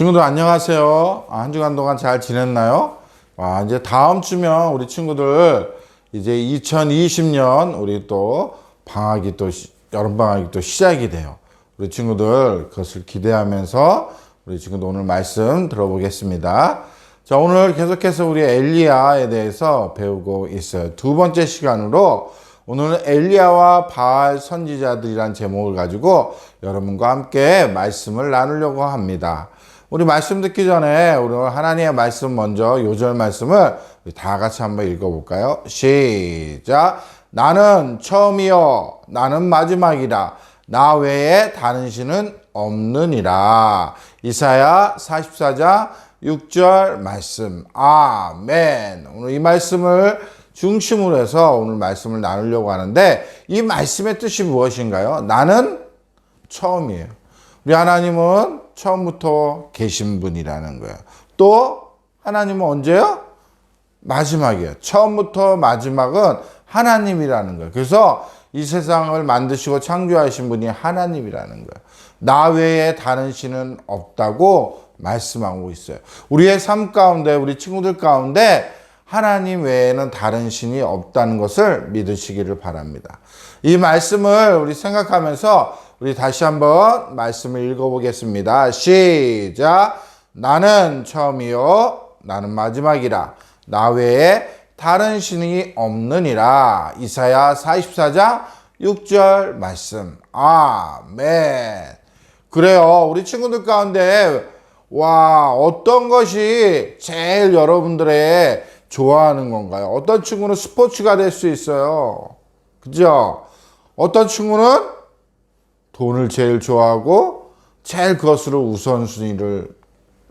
친구들 안녕하세요. 한 주간 동안 잘 지냈나요? 이제 다음 주면 우리 친구들 이제 2020년 우리 또 방학이 또 여름 방학이 또 시작이 돼요. 우리 친구들 그것을 기대하면서 우리 친구들 오늘 말씀 들어보겠습니다. 자, 오늘 계속해서 우리 엘리야에 대해서 배우고 있어요. 두 번째 시간으로 오늘은 엘리야와 바알 선지자들이란 제목을 가지고 여러분과 함께 말씀을 나누려고 합니다. 우리 말씀 듣기 전에 우리 하나님의 말씀 먼저 요절 말씀을 우리 다 같이 한번 읽어볼까요? 시작. 나는 처음이요 나는 마지막이라 나 외에 다른 신은 없느니라. 이사야 44장 6절 말씀. 아멘. 오늘 이 말씀을 중심으로 해서 오늘 말씀을 나누려고 하는데 이 말씀의 뜻이 무엇인가요? 나는 처음이에요. 우리 하나님은 처음부터 계신 분이라는 거예요. 또 하나님은 언제요? 마지막이에요. 처음부터 마지막은 하나님이라는 거예요. 그래서 이 세상을 만드시고 창조하신 분이 하나님이라는 거예요. 나 외에 다른 신은 없다고 말씀하고 있어요. 우리의 삶 가운데, 우리 친구들 가운데 하나님 외에는 다른 신이 없다는 것을 믿으시기를 바랍니다. 이 말씀을 우리 생각하면서 우리 다시 한번 말씀을 읽어보겠습니다. 시작. 나는 처음이요 나는 마지막이라 나 외에 다른 신이 없느니라. 이사야 44장 6절 말씀. 아멘. 그래요. 우리 친구들 가운데 어떤 것이 제일 여러분들의 좋아하는 건가요? 어떤 친구는 스포츠가 될 수 있어요. 그죠? 어떤 친구는 돈을 제일 좋아하고 제일 그것으로 우선순위를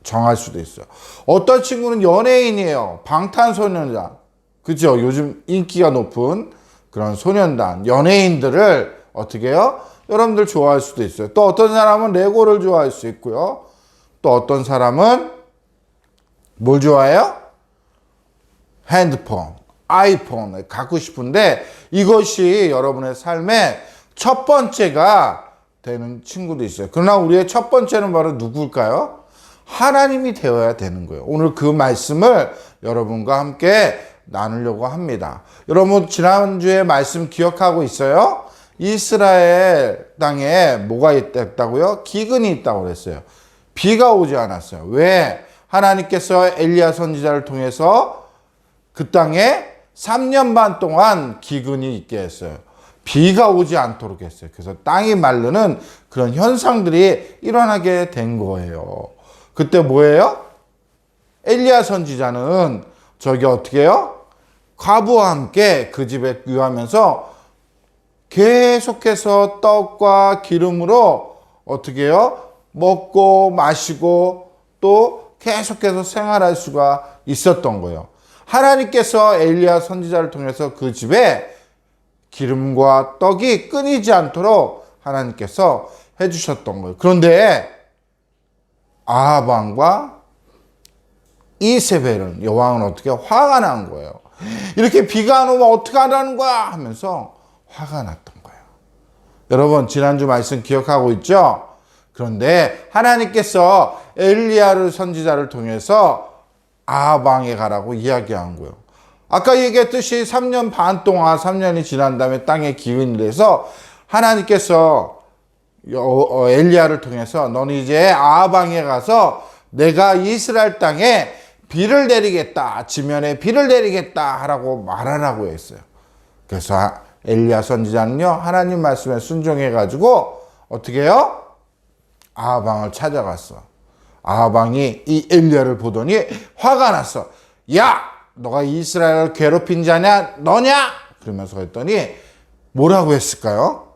정할 수도 있어요. 어떤 친구는 연예인이에요. 방탄소년단. 그죠? 요즘 인기가 높은 그런 소년단, 연예인들을 어떻게 해요? 여러분들 좋아할 수도 있어요. 또 어떤 사람은 레고를 좋아할 수 있고요. 또 어떤 사람은 뭘 좋아해요? 핸드폰, 아이폰 갖고 싶은데 이것이 여러분의 삶의 첫 번째가 되는 친구도 있어요. 그러나 우리의 첫 번째는 바로 누굴까요? 하나님이 되어야 되는 거예요. 오늘 그 말씀을 여러분과 함께 나누려고 합니다. 여러분 지난주에 말씀 기억하고 있어요? 이스라엘 땅에 뭐가 있다고요? 기근이 있다고 그랬어요. 비가 오지 않았어요. 왜? 하나님께서 엘리야 선지자를 통해서 그 땅에 3년 반 동안 기근이 있게 했어요. 비가 오지 않도록 했어요. 그래서 땅이 마르는 그런 현상들이 일어나게 된 거예요. 그때 뭐예요? 엘리야 선지자는 저기 어떻게 해요? 과부와 함께 그 집에 유하면서 계속해서 떡과 기름으로 어떻게 해요? 먹고 마시고 또 계속해서 생활할 수가 있었던 거예요. 하나님께서 엘리야 선지자를 통해서 그 집에 기름과 떡이 끊이지 않도록 하나님께서 해주셨던 거예요. 그런데 아합 왕과 이세벨은 여왕은 어떻게 화가 난 거예요. 이렇게 비가 안 오면 어떻게 하라는 거야 하면서 화가 났던 거예요. 여러분 지난주 말씀 기억하고 있죠? 그런데 하나님께서 엘리야를 선지자를 통해서 아합 왕에 가라고 이야기한 거예요. 아까 얘기했듯이 3년 반 동안 3년이 지난 다음에 땅에 기근이 돼서 하나님께서 엘리야를 통해서 너는 이제 아합 왕에 가서 내가 이스라엘 땅에 비를 내리겠다. 지면에 비를 내리겠다 하라고 말하라고 했어요. 그래서 엘리야 선지자는요 하나님 말씀에 순종해 가지고 어떻게 해요? 아합 왕을 찾아갔어. 아합 왕이 이 엘리야를 보더니 화가 났어. 야! 너가 이스라엘을 괴롭힌 자냐? 너냐? 그러면서 했더니 뭐라고 했을까요?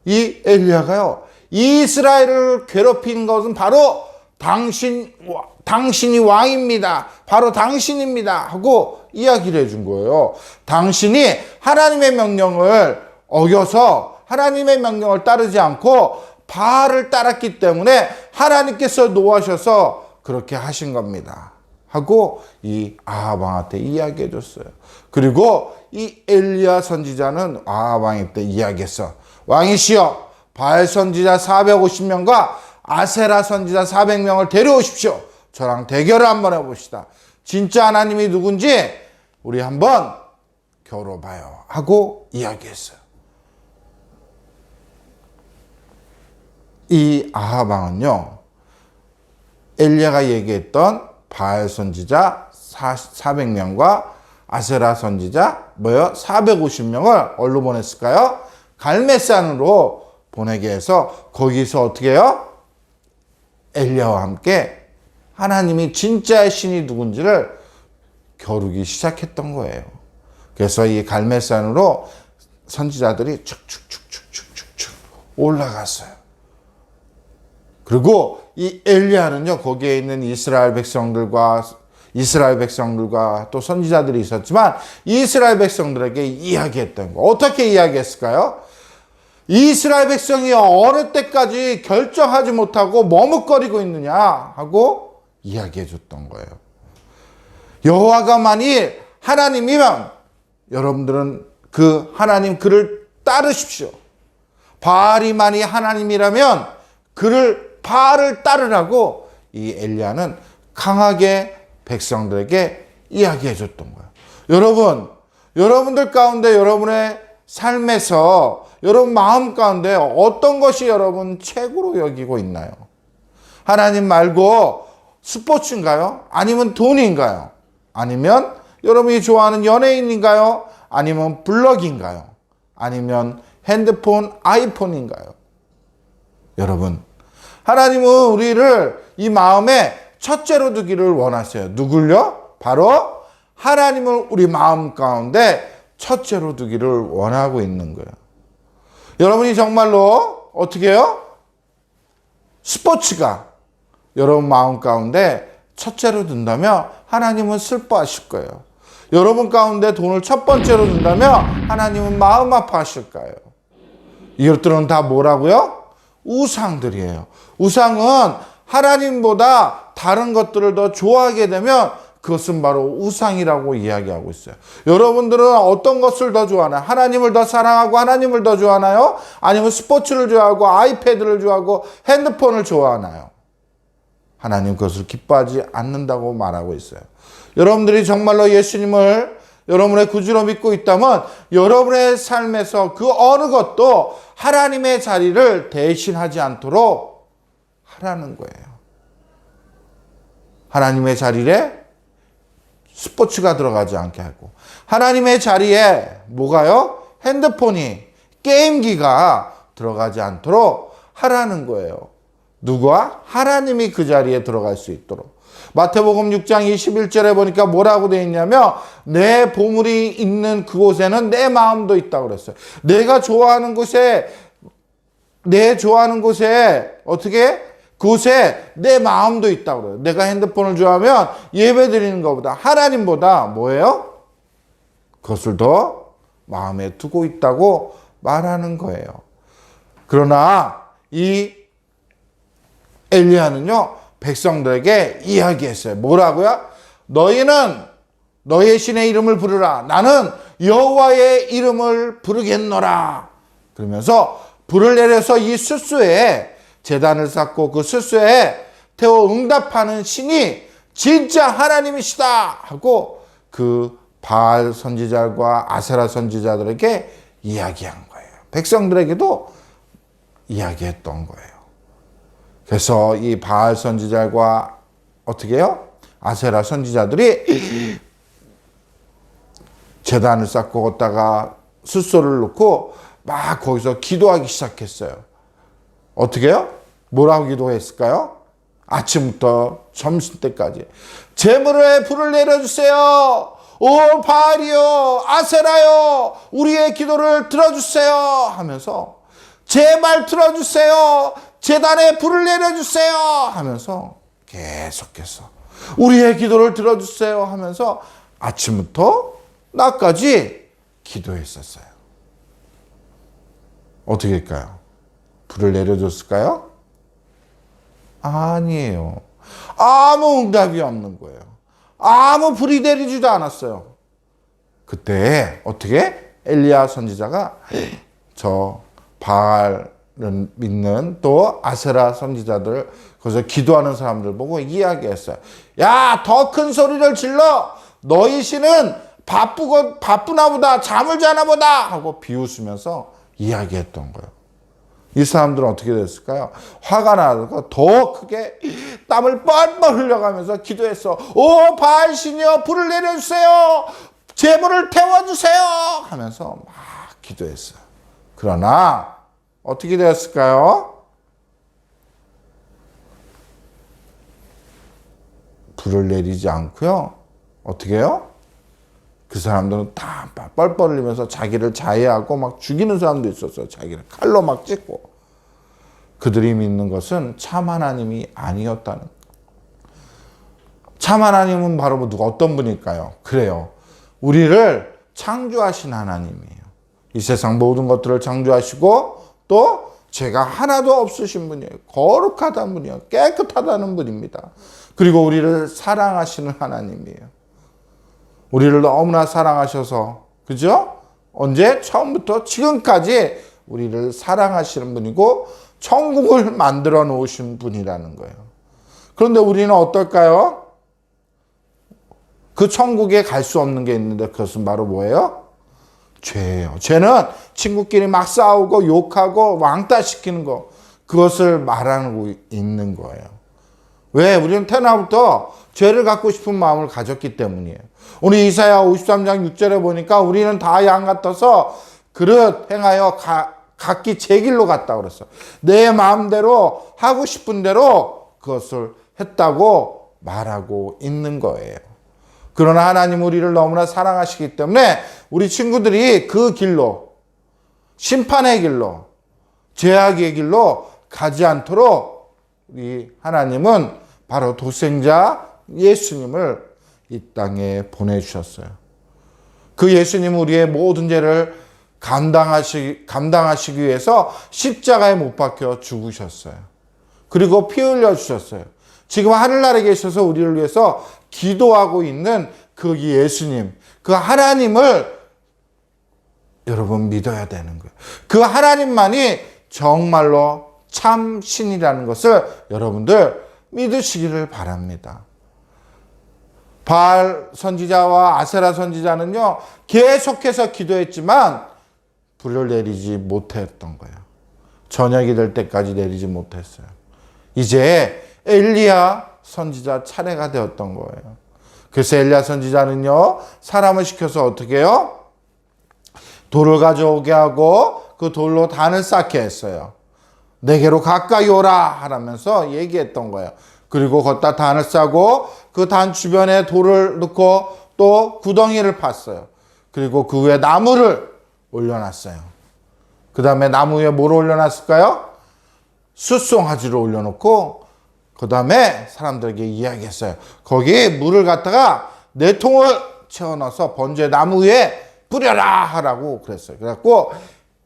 이 엘리야가요. 이스라엘을 괴롭힌 것은 바로 당신이 왕입니다. 바로 당신입니다. 하고 이야기를 해준 거예요. 당신이 하나님의 명령을 어겨서 하나님의 명령을 따르지 않고 바알을 따랐기 때문에 하나님께서 노하셔서 그렇게 하신 겁니다. 하고 이 아합 왕한테 이야기해 줬어요. 그리고 이 엘리야 선지자는 아합 왕한테 이야기했어. 왕이시여 바알 선지자 450명과 아세라 선지자 400명을 데려오십시오. 저랑 대결을 한번 해봅시다. 진짜 하나님이 누군지 우리 한번 겨뤄봐요 하고 이야기했어요. 이 아합 왕은요, 엘리야가 얘기했던 바알 선지자 400명과 아세라 선지자 450명을 어디로 보냈을까요? 갈멜산으로 보내게 해서 거기서 어떻게 해요? 엘리야와 함께 하나님이 진짜의 신이 누군지를 겨루기 시작했던 거예요. 그래서 이 갈멜산으로 선지자들이 축축축축축축 올라갔어요. 그리고 이 엘리야는요, 거기에 있는 이스라엘 백성들과 또 선지자들이 있었지만 이스라엘 백성들에게 이야기했던 거. 어떻게 이야기했을까요? 이스라엘 백성이 어느 때까지 결정하지 못하고 머뭇거리고 있느냐 하고 이야기해 줬던 거예요. 여호와가 만일 하나님이면 여러분들은 그 하나님 그를 따르십시오. 바알이 만일 하나님이라면 바알을 따르라고 이 엘리야는 강하게 백성들에게 이야기해 줬던 거예요. 여러분들 가운데 여러분의 삶에서 여러분 마음 가운데 어떤 것이 여러분 최고로 여기고 있나요? 하나님 말고 스포츠인가요? 아니면 돈인가요? 아니면 여러분이 좋아하는 연예인인가요? 아니면 블럭인가요? 아니면 핸드폰, 아이폰인가요? 여러분, 하나님은 우리를 이 마음에 첫째로 두기를 원하세요. 누굴요? 바로 하나님을 우리 마음 가운데 첫째로 두기를 원하고 있는 거예요. 여러분이 정말로 어떻게 해요? 스포츠가 여러분 마음 가운데 첫째로 둔다면 하나님은 슬퍼하실 거예요. 여러분 가운데 돈을 첫 번째로 둔다면 하나님은 마음 아파하실 거예요. 이것들은 다 뭐라고요? 우상들이에요. 우상은 하나님보다 다른 것들을 더 좋아하게 되면 그것은 바로 우상이라고 이야기하고 있어요. 여러분들은 어떤 것을 더 좋아하나요? 하나님을 더 사랑하고 하나님을 더 좋아하나요? 아니면 스포츠를 좋아하고 아이패드를 좋아하고 핸드폰을 좋아하나요? 하나님 그것을 기뻐하지 않는다고 말하고 있어요. 여러분들이 정말로 예수님을 여러분의 구주로 믿고 있다면 여러분의 삶에서 그 어느 것도 하나님의 자리를 대신하지 않도록 하라는 거예요. 하나님의 자리에 스포츠가 들어가지 않게 하고, 하나님의 자리에 뭐가요? 핸드폰이, 게임기가 들어가지 않도록 하라는 거예요. 누가? 하나님이 그 자리에 들어갈 수 있도록. 마태복음 6장 21절에 보니까 뭐라고 되어 있냐면 내 보물이 있는 그곳에는 내 마음도 있다고 그랬어요. 내가 좋아하는 곳에 어떻게? 그곳에 내 마음도 있다고 그래요. 내가 핸드폰을 좋아하면 예배 드리는 것보다 하나님보다 뭐예요? 그것을 더 마음에 두고 있다고 말하는 거예요. 그러나 이 엘리야는요, 백성들에게 이야기했어요. 뭐라고요? 너희는 너의 신의 이름을 부르라. 나는 여호와의 이름을 부르겠노라. 그러면서 불을 내려서 이 숫수에 제단을 쌓고 그 숫수에 태워 응답하는 신이 진짜 하나님이시다 하고 그 바알 선지자와 아세라 선지자들에게 이야기한 거예요. 백성들에게도 이야기했던 거예요. 그래서 이 바알 선지자와 어떻게 해요? 아세라 선지자들이 제단을 쌓고 걷다가 숫소를 놓고 막 거기서 기도하기 시작했어요. 어떻게 해요? 뭐라고 기도했을까요? 아침부터 점심때까지 제물에 불을 내려주세요. 오 바알이요, 아세라요, 우리의 기도를 들어주세요 하면서 제발 들어주세요. 제단에 불을 내려주세요 하면서 계속해서 우리의 기도를 들어주세요 하면서 아침부터 낮까지 기도했었어요. 어떻게 할까요? 불을 내려줬을까요? 아니에요. 아무 응답이 없는 거예요. 아무 불이 내리지도 않았어요. 그때 어떻게? 엘리야 선지자가 저 바알 믿는 또 아세라 선지자들, 거기서 기도하는 사람들 보고 이야기했어요. 야, 더 큰 소리를 질러! 너희 신은 바쁘나 보다, 잠을 자나 보다! 하고 비웃으면서 이야기했던 거예요. 이 사람들은 어떻게 됐을까요? 화가 나서 더 크게 땀을 뻘뻘 흘려가면서 기도했어. 오, 바알 신이여, 불을 내려주세요! 제물을 태워주세요! 하면서 막 기도했어요. 그러나 어떻게 되었을까요? 불을 내리지 않고요. 어떻게 해요? 그 사람들은 다 뻘뻘 흘리면서 자기를 자해하고 막 죽이는 사람도 있었어요. 자기를 칼로 막 찢고. 그들이 믿는 것은 참 하나님이 아니었다는. 참 하나님은 바로 누가 어떤 분일까요? 그래요. 우리를 창조하신 하나님이에요. 이 세상 모든 것들을 창조하시고 또 죄가 하나도 없으신 분이에요. 거룩하다는 분이에요. 깨끗하다는 분입니다. 그리고 우리를 사랑하시는 하나님이에요. 우리를 너무나 사랑하셔서, 그죠? 언제? 처음부터 지금까지 우리를 사랑하시는 분이고 천국을 만들어 놓으신 분이라는 거예요. 그런데 우리는 어떨까요? 그 천국에 갈 수 없는 게 있는데 그것은 바로 뭐예요? 죄예요. 죄는 친구끼리 막 싸우고 욕하고 왕따시키는 거, 그것을 말하고 있는 거예요. 왜? 우리는 태어나부터 죄를 갖고 싶은 마음을 가졌기 때문이에요. 오늘 이사야 53장 6절에 보니까 우리는 다 양 같아서 그릇 행하여 각기 제 길로 갔다 그랬어. 내 마음대로 하고 싶은 대로 그것을 했다고 말하고 있는 거예요. 그러나 하나님 우리를 너무나 사랑하시기 때문에 우리 친구들이 그 길로, 심판의 길로, 죄악의 길로 가지 않도록 우리 하나님은 바로 독생자 예수님을 이 땅에 보내주셨어요. 그 예수님은 우리의 모든 죄를 감당하시기 위해서 십자가에 못 박혀 죽으셨어요. 그리고 피 흘려 주셨어요. 지금 하늘나라에 계셔서 우리를 위해서 기도하고 있는 그 예수님, 그 하나님을 여러분 믿어야 되는 거예요. 그 하나님만이 정말로 참 신이라는 것을 여러분들 믿으시기를 바랍니다. 바알 선지자와 아세라 선지자는요, 계속해서 기도했지만 불을 내리지 못했던 거예요. 저녁이 될 때까지 내리지 못했어요. 이제 엘리야 선지자 차례가 되었던 거예요. 그래서 엘리야 선지자는요, 사람을 시켜서 어떻게 해요? 돌을 가져오게 하고 그 돌로 단을 쌓게 했어요. 내게로 가까이 오라 하라면서 얘기했던 거예요. 그리고 걷다 단을 싸고 그 단 주변에 돌을 넣고 또 구덩이를 팠어요. 그리고 그 위에 나무를 올려놨어요. 그 다음에 나무 위에 뭘 올려놨을까요? 숫송아지를 올려놓고 그 다음에 사람들에게 이야기했어요. 거기 물을 갖다가 4통을 채워넣어서 번제 나무 위에 뿌려라 하라고 그랬어요. 그래갖고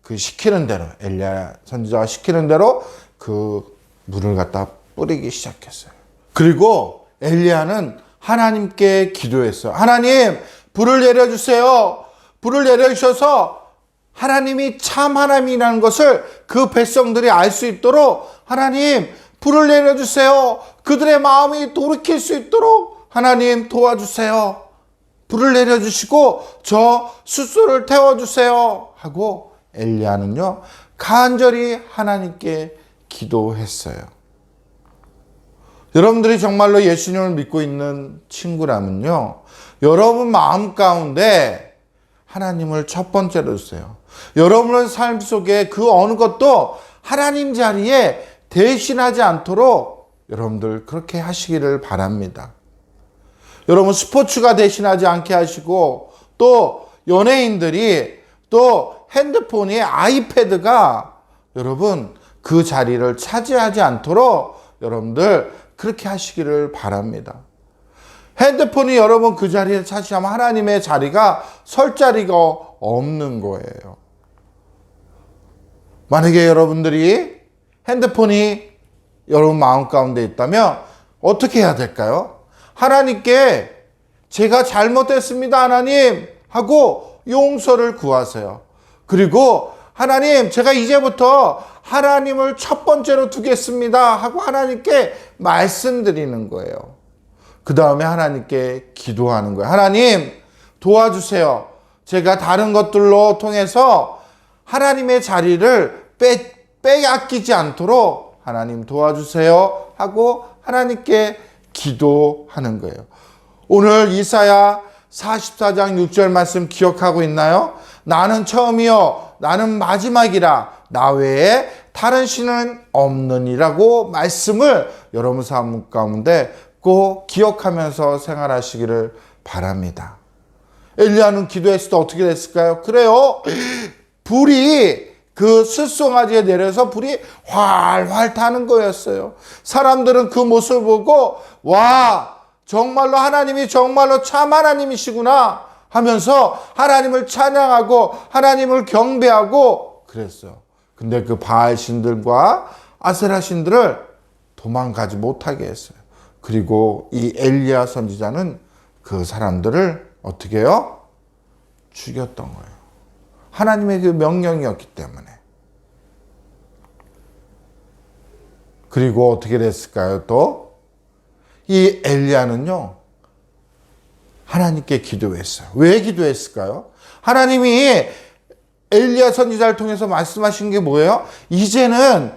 그 시키는 대로, 엘리야 선지자가 시키는 대로 그 물을 갖다 뿌리기 시작했어요. 그리고 엘리야는 하나님께 기도했어요. 하나님, 불을 내려주세요. 불을 내려주셔서 하나님이 참 하나님이라는 것을 그 백성들이 알 수 있도록 하나님, 불을 내려주세요. 그들의 마음이 돌이킬 수 있도록 하나님 도와주세요. 불을 내려주시고 저 숫소를 태워주세요. 하고 엘리야는요, 간절히 하나님께 기도했어요. 여러분들이 정말로 예수님을 믿고 있는 친구라면요, 여러분 마음 가운데 하나님을 첫 번째로 주세요. 여러분의 삶 속에 그 어느 것도 하나님 자리에 대신하지 않도록 여러분들 그렇게 하시기를 바랍니다. 여러분 스포츠가 대신하지 않게 하시고, 또 연예인들이, 또 핸드폰이, 아이패드가 여러분 그 자리를 차지하지 않도록 여러분들 그렇게 하시기를 바랍니다. 핸드폰이 여러분 그 자리를 차지하면 하나님의 자리가 설 자리가 없는 거예요. 만약에 여러분들이 핸드폰이 여러분 마음 가운데 있다면 어떻게 해야 될까요? 하나님께 제가 잘못했습니다 하나님 하고 용서를 구하세요. 그리고 하나님, 제가 이제부터 하나님을 첫 번째로 두겠습니다 하고 하나님께 말씀드리는 거예요. 그 다음에 하나님께 기도하는 거예요. 하나님, 도와주세요. 제가 다른 것들로 통해서 하나님의 자리를 빼앗기지 않도록 하나님 도와주세요 하고 하나님께 기도하는 거예요. 오늘 이사야 44장 6절 말씀 기억하고 있나요? 나는 처음이요 나는 마지막이라 나 외에 다른 신은 없느니라고 말씀을 여러분 삶 가운데 꼭 기억하면서 생활하시기를 바랍니다. 엘리야는 기도했을 때 어떻게 됐을까요? 그래요. 불이 그 숫송아지에 내려서 불이 활활 타는 거였어요. 사람들은 그 모습을 보고 와, 정말로 하나님이 정말로 참 하나님이시구나 하면서 하나님을 찬양하고 하나님을 경배하고 그랬어요. 근데 그 바알 신들과 아세라 신들을 도망가지 못하게 했어요. 그리고 이 엘리야 선지자는 그 사람들을 어떻게 해요? 죽였던 거예요. 하나님의 그 명령이었기 때문에. 그리고 어떻게 됐을까요? 또 이 엘리야는요 하나님께 기도했어요. 왜 기도했을까요? 하나님이 엘리야 선지자를 통해서 말씀하신 게 뭐예요? 이제는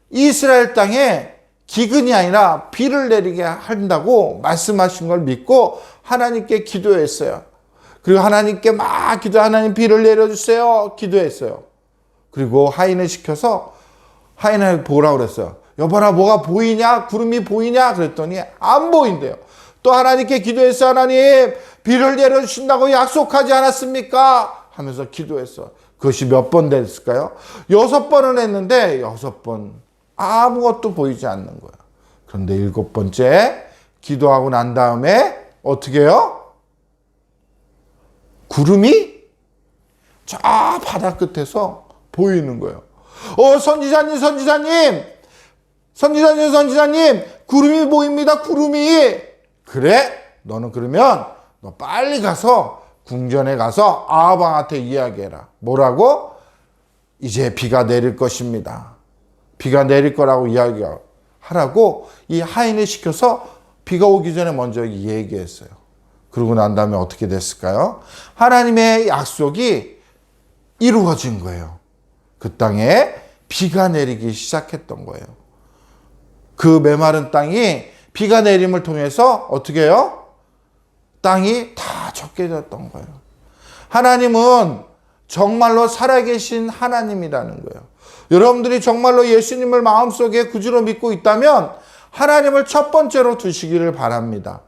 이스라엘 땅에 기근이 아니라 비를 내리게 한다고 말씀하신 걸 믿고 하나님께 기도했어요. 그리고 하나님께 막 하나님 비를 내려주세요 기도했어요. 그리고 하인을 시켜서 하인을 보라고 그랬어요. 여봐라, 뭐가 보이냐? 구름이 보이냐? 그랬더니 안 보인대요. 또 하나님께 기도했어요. 하나님, 비를 내려주신다고 약속하지 않았습니까? 하면서 기도했어요. 그것이 몇 번 됐을까요? 6번을 했는데 6번 아무것도 보이지 않는 거예요. 그런데 7번째 기도하고 난 다음에 어떻게 해요? 구름이 저 바다 끝에서 보이는 거예요. 선지자님, 구름이 보입니다, 구름이. 그래? 너는 그러면 너 빨리 가서 궁전에 가서 아합왕한테 이야기해라. 뭐라고? 이제 비가 내릴 것입니다. 비가 내릴 거라고 이야기하라고 이 하인을 시켜서 비가 오기 전에 먼저 얘기했어요. 그러고 난 다음에 어떻게 됐을까요? 하나님의 약속이 이루어진 거예요. 그 땅에 비가 내리기 시작했던 거예요. 그 메마른 땅이 비가 내림을 통해서 어떻게 해요? 땅이 다 젖게졌던 거예요. 하나님은 정말로 살아계신 하나님이라는 거예요. 여러분들이 정말로 예수님을 마음속에 구주로 믿고 있다면 하나님을 첫 번째로 두시기를 바랍니다.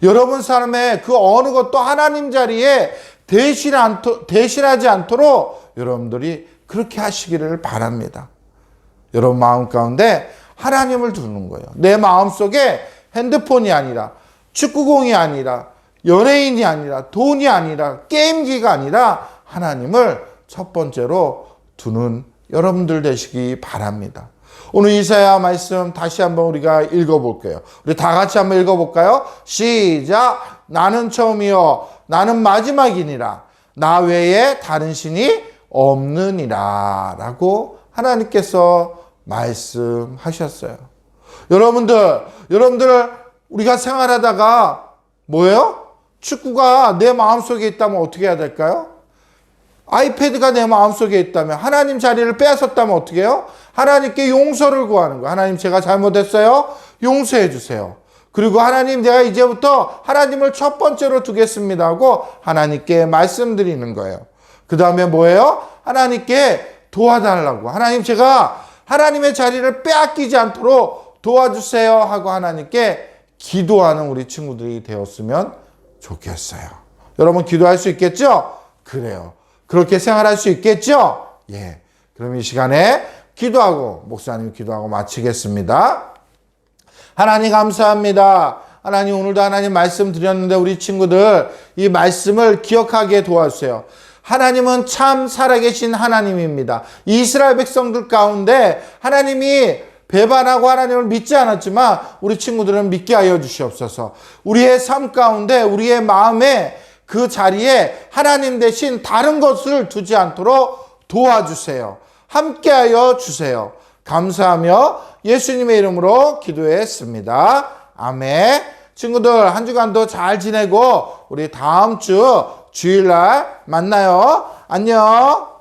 여러분 삶에 그 어느 것도 하나님 자리에 대신하지 않도록 여러분들이 그렇게 하시기를 바랍니다. 여러분 마음 가운데 하나님을 두는 거예요. 내 마음속에 핸드폰이 아니라 축구공이 아니라 연예인이 아니라 돈이 아니라 게임기가 아니라 하나님을 첫 번째로 두는 여러분들 되시기 바랍니다. 오늘 이사야 말씀 다시 한번 우리가 읽어볼게요. 우리 다 같이 한번 읽어볼까요? 시작. 나는 처음이요 나는 마지막이니라 나 외에 다른 신이 없느니라 라고 하나님께서 말씀하셨어요. 여러분들 우리가 생활하다가 뭐예요? 축구가 내 마음속에 있다면 어떻게 해야 될까요? 아이패드가 내 마음속에 있다면 하나님 자리를 빼앗았다면 어떻게 해요? 하나님께 용서를 구하는 거예요. 하나님 제가 잘못했어요. 용서해 주세요. 그리고 하나님 내가 이제부터 하나님을 첫 번째로 두겠습니다 하고 하나님께 말씀드리는 거예요. 그 다음에 뭐예요? 하나님께 도와달라고. 하나님 제가 하나님의 자리를 빼앗기지 않도록 도와주세요 하고 하나님께 기도하는 우리 친구들이 되었으면 좋겠어요. 여러분 기도할 수 있겠죠? 그래요. 그렇게 생활할 수 있겠죠? 예. 그럼 이 시간에 기도하고 목사님 기도하고 마치겠습니다. 하나님 감사합니다. 하나님 오늘도 하나님 말씀 드렸는데 우리 친구들 이 말씀을 기억하게 도와주세요. 하나님은 참 살아계신 하나님입니다. 이스라엘 백성들 가운데 하나님이 배반하고 하나님을 믿지 않았지만 우리 친구들은 믿게 하여 주시옵소서. 우리의 삶 가운데 우리의 마음에 그 자리에 하나님 대신 다른 것을 두지 않도록 도와주세요. 함께하여 주세요. 감사하며 예수님의 이름으로 기도했습니다. 아멘. 친구들 한 주간도 잘 지내고 우리 다음 주 주일날 만나요. 안녕.